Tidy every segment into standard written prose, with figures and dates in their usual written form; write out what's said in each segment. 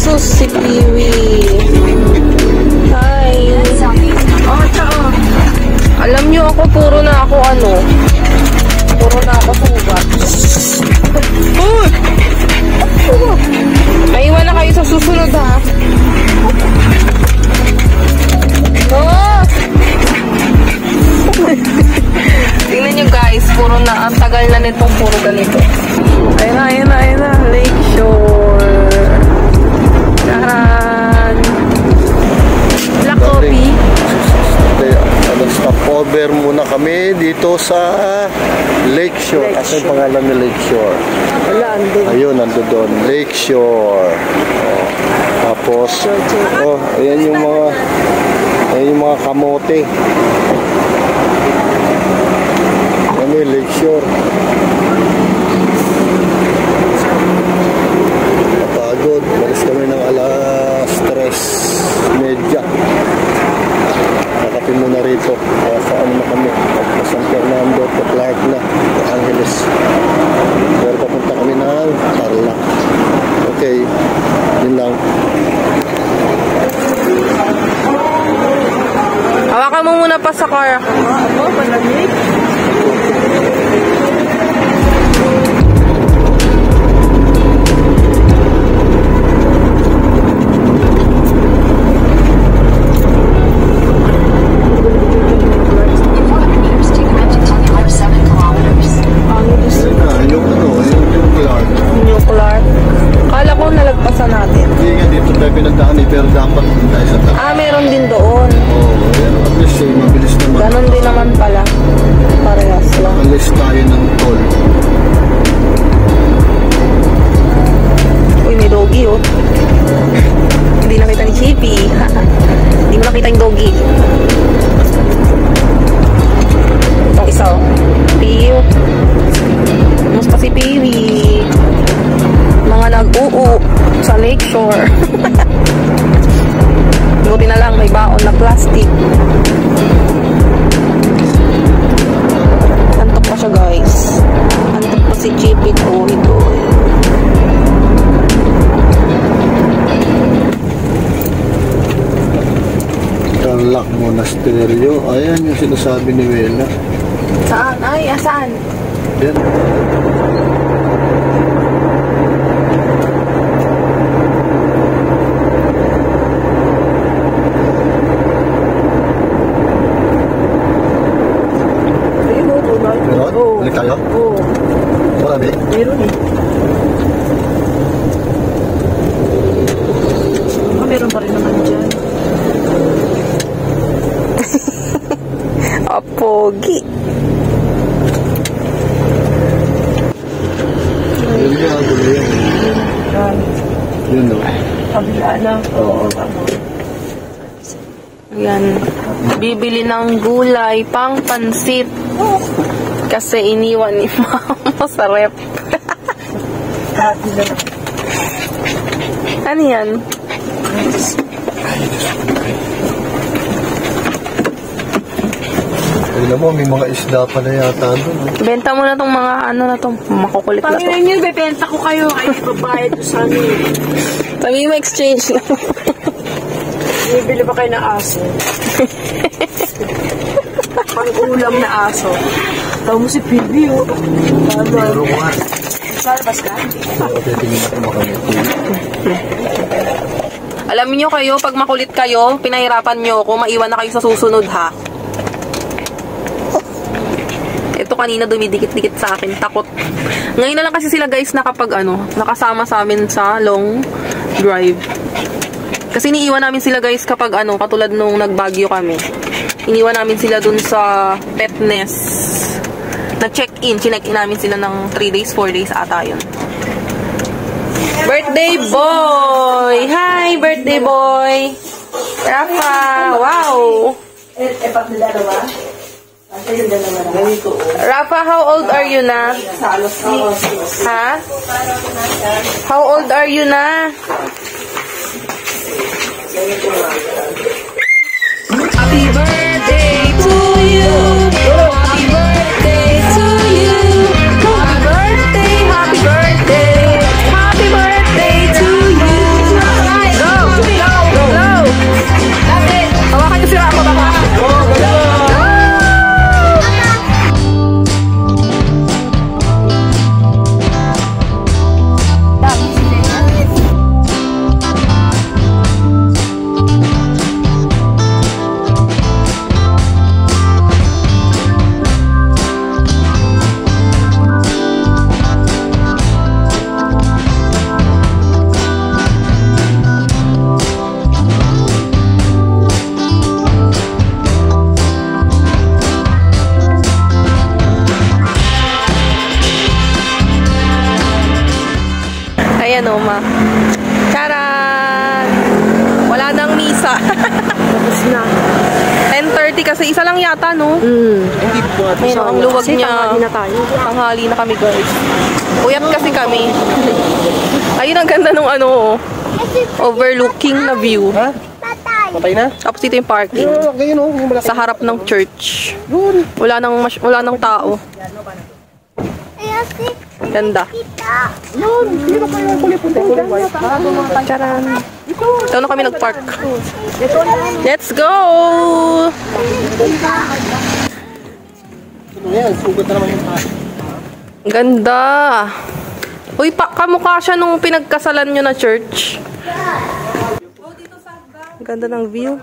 sus, si Piwi. Hi. Alam nyo ako, puro na ako sugat. Maiwan na kayo sa susunod, ha? Oh! Tingnan nyo guys, puro na, ang tagal na nitong puro ganito. Ayun na, Lakeshore. Yan. Black coffee. Stop-over muna kami dito sa Lakeshore. Asa yung pangalan ni Lakeshore? Wala, andun. Ayun, nandun doon. Lakeshore. Tapos, ayan yung mga kamote. Ano yung Lakeshore? Napagod. Malis kami ng alas 3:30. Nakapin muna rito. Kaya saan na kami? San Fernando, Clark na, Angeles. Pero papunta kami ng Tarlac. Okay. Yun lang. Hawakan mo muna pa sa car. Oo, palamig. New Clark. Kala ko nalagpasan natin. Hindi nga dito tayo pinagdaan pero dapat tayo sa taas. Meron din doon. Pero at least mabilis naman. Ganon din naman pala. Parehas lang. Alis tayo ng toll. Uy, may doggy oh. Hindi nakita ni Chippy. Hindi mo nakita yung doggy. Itong isa oh. Piyo. Musta si Piwi? Mga nag-uu sa Lakeshore. Buti na lang may baon na plastic. Antok pa siya guys. Antok pa si Chippy. Ito. Tarlac Monasterio. Ayan yung sinasabi ni Wela. Saan? Ay, saan? Yan. Meron? Balik tayo? Oo. Marami? Meron eh. Meron pa rin naman dyan. Pogi. Yun nga, gulo yan. Yun o. Kabila na. Oo. Yan. Bibili ng gulay pang pansit. Kasi iniwan ni mama sa rep. Ano yan? Ayun mo, may mga isda pa na yata doon. Benta mo na tong mga ano na tong makukulit na to. Panginoon nyo, bebenta ko kayo. Ay, babayad ko sa amin. Sabi mo exchange na. Bibili ba kayo ng aso? Pang-ulam na aso. Tawag mo si Pibi, oh. Pero nga. Salbas ka? Okay, tingin ako makamit. Alam niyo kayo, pag makulit kayo, pinahirapan niyo ako, maiwan na kayo sa susunod ha. Ito kanina dumidikit-dikit sa akin, takot. Ngayon na lang kasi sila guys nakasama sa amin sa long drive. Kasi iniiwan namin sila guys kapag katulad nung nagbagyo kami. Iniwan namin sila dun sa pet nest. Nag-check-in, chinek-in namin sila ng 3 days, 4 days ata yun. Birthday boy! Hi, birthday boy! Rafa! Wow! Pag dalawa? Rafa, how old are you na? Ha? How old are you na? Happy birthday to you! Happy birthday to you! Happy birthday! Happy birthday! Happy birthday to you! Ma. Charan! Wala nang misa. Tapos na. 10:30 kasi isa lang yata, no? Hindi po. Ayun, ang luwag Kasi niya. tanghali na tayo. Tanghali na kami, guys. Puyat kasi kami. Ayun, ang ganda nung ano, overlooking na view. Ha? Patay na? Tapos dito yung parking. Ganyan o. Yung malaki. Sa harap ng church. Yun. Wala nang tao. Ganda. Yun. Hindi na kayo kulay puti. Kulay white. Charan. Ito na kami nag-park. Let's go! Ano yan? Sugat na naman yung tayo. Ganda. Uy, kamukha siya nung pinagkasalan nyo na church. Ganda ng view.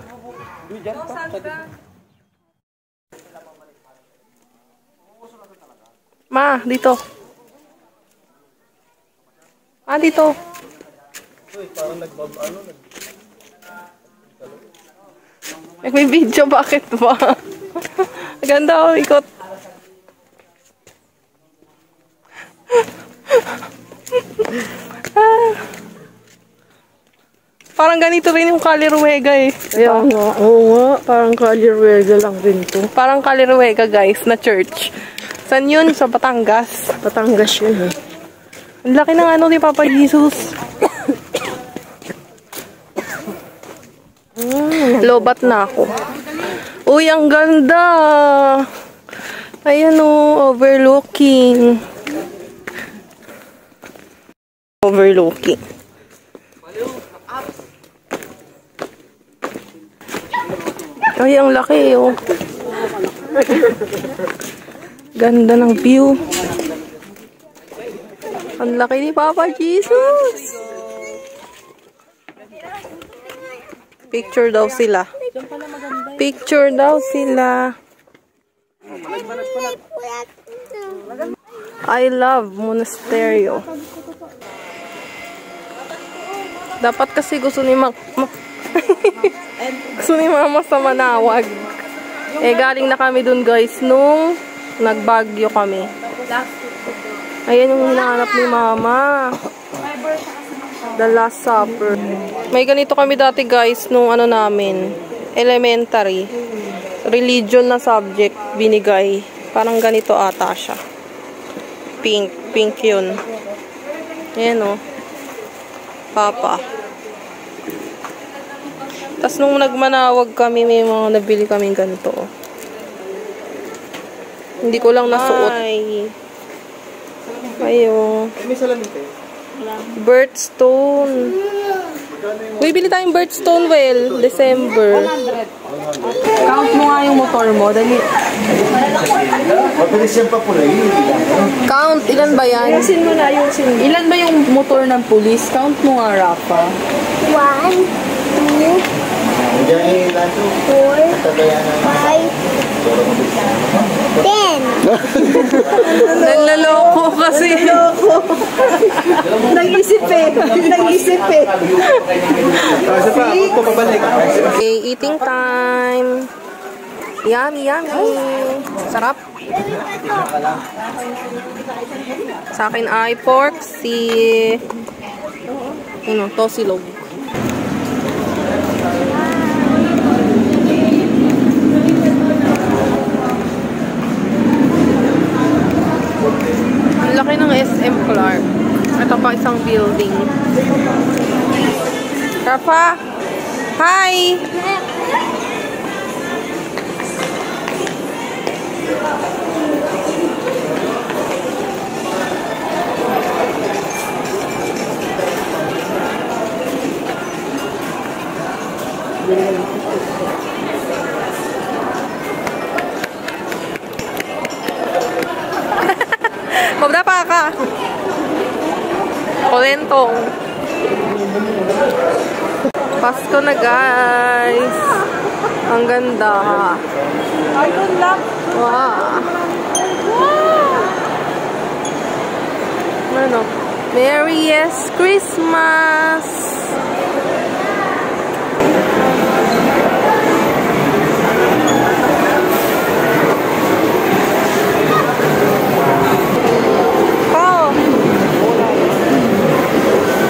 Ma, dito. Ma, dito. May video, bakit ba? Ganda, oh, ikot. Parang ganito rin yung Caliruega eh. Kaya nga, oo nga. Parang Caliruega lang rin to. Parang Caliruega, guys, na church. Saan yun? Sa Batangas. Batangas yun eh. Ang laki ng ano ni Papa Jesus. Lobat na ako. Uy, ang ganda. Ayan o, overlooking. Overlooking. Ay, ang laki oh. Ganda ng view. Ang laki ni Papa Jesus. Picture daw sila. Picture daw sila. I love monasteryo. Dapat kasi gusto ni gusto ni Mama sa Manawag. Eh, galing na kami dun, guys, nung nagbagyo kami. Ayan yung hinahanap ni Mama. The Last Supper. May ganito kami dati, guys, nung ano namin, elementary. Religion na subject, binigay. Parang ganito ata siya. Pink. Pink yun. Ayan o. Papa. Tapos nung nagmanawag kami, may mga nabili kaming ganito. Hindi ko lang nasuot. Ayo. May salamite. Birthstone. Uy, bili tayong birthstone, well. December. Count mo nga yung motor mo. Dali. Mabilis yan pa pula. Count. Ilan ba yan? Ayusin mo na, ayusin mo. Ilan ba yung motor ng police? Count mo nga, Rafa. 1, 2, 4, 5, 10. Naglaloko kasi. Nag-isip eh. Nag-isip eh. Kasi pa, ako pabalik. Okay, eating time. Yummy, yummy. Sarap. Sa akin ay pork tosilog. Ang laki ng SM Clark. Ito pa isang building. Rafa! Hi! Magdapa ka. Kulentong. Pasko na, guys. Ang ganda. I don't love. Wow. Ano? Merriest Christmas.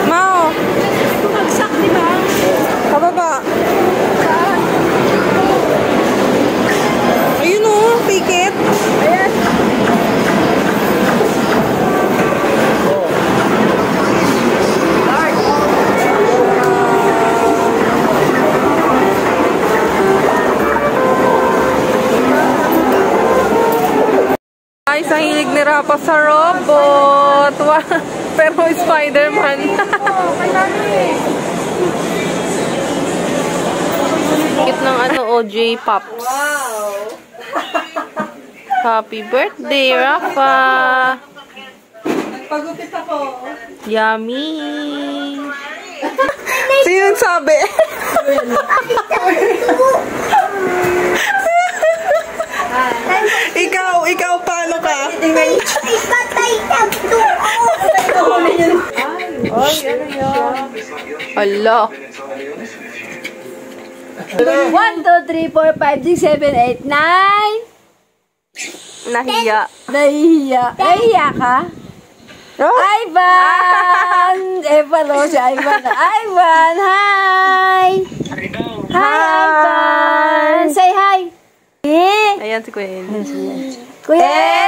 Ma, Ay, sa hilig ni Rapa sa robot. Wow. Pero Spider-Man. Kit ng ano, OJ Pops. Wow! Happy birthday, Rafa! Pagupit ako. Yummy! Sino yung sabi? ikaw paano ka? Ay, ano yun? Ala. 1, 2, 3, 4, 5, 6, 7, 8, 9. Nahiya. Nahihiya. Nahihiya ka? Ivan! Palo si Ivan. Ivan, hi! Hi, Ivan! Say hi! Ayan si Kuya Eli. Kuya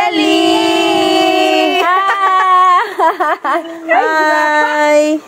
Eli! Hi! Hi!